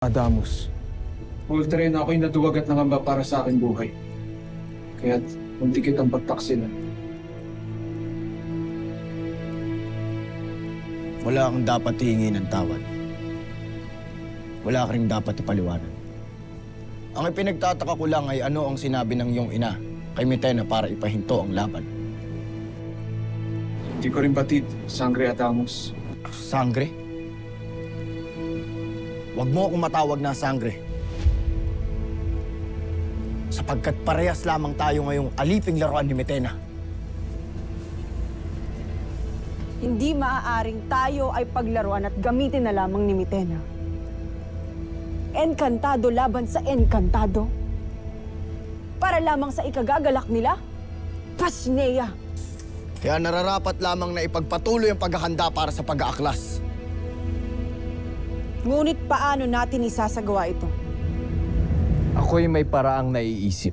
Adamus. Ultren, ako'y naduwag at nangamba para sa aking buhay. Kaya't munti kitang pagtaksilan. Wala kang dapat hihingi ng tawad. Wala ka rin dapat ipaliwanag. Ang ipinagtataka ko lang ay ano ang sinabi ng iyong ina kay Mitena para ipahinto ang laban. Hindi ko rin batid, Sangre Adamus. Sangre? Huwag mo akong matawag na sangre. Sapagkat parehas lamang tayo ngayong aliping laruan ni Mitena. Hindi maaaring tayo ay paglaruan at gamitin na lamang ni Mitena. Enkantado laban sa enkantado. Para lamang sa ikagagalak nila? Pasneya! Kaya nararapat lamang na ipagpatuloy ang paghahanda para sa pag-aaklas. Ngunit paano natin isasagawa ito? Ako'y may paraang naiisip.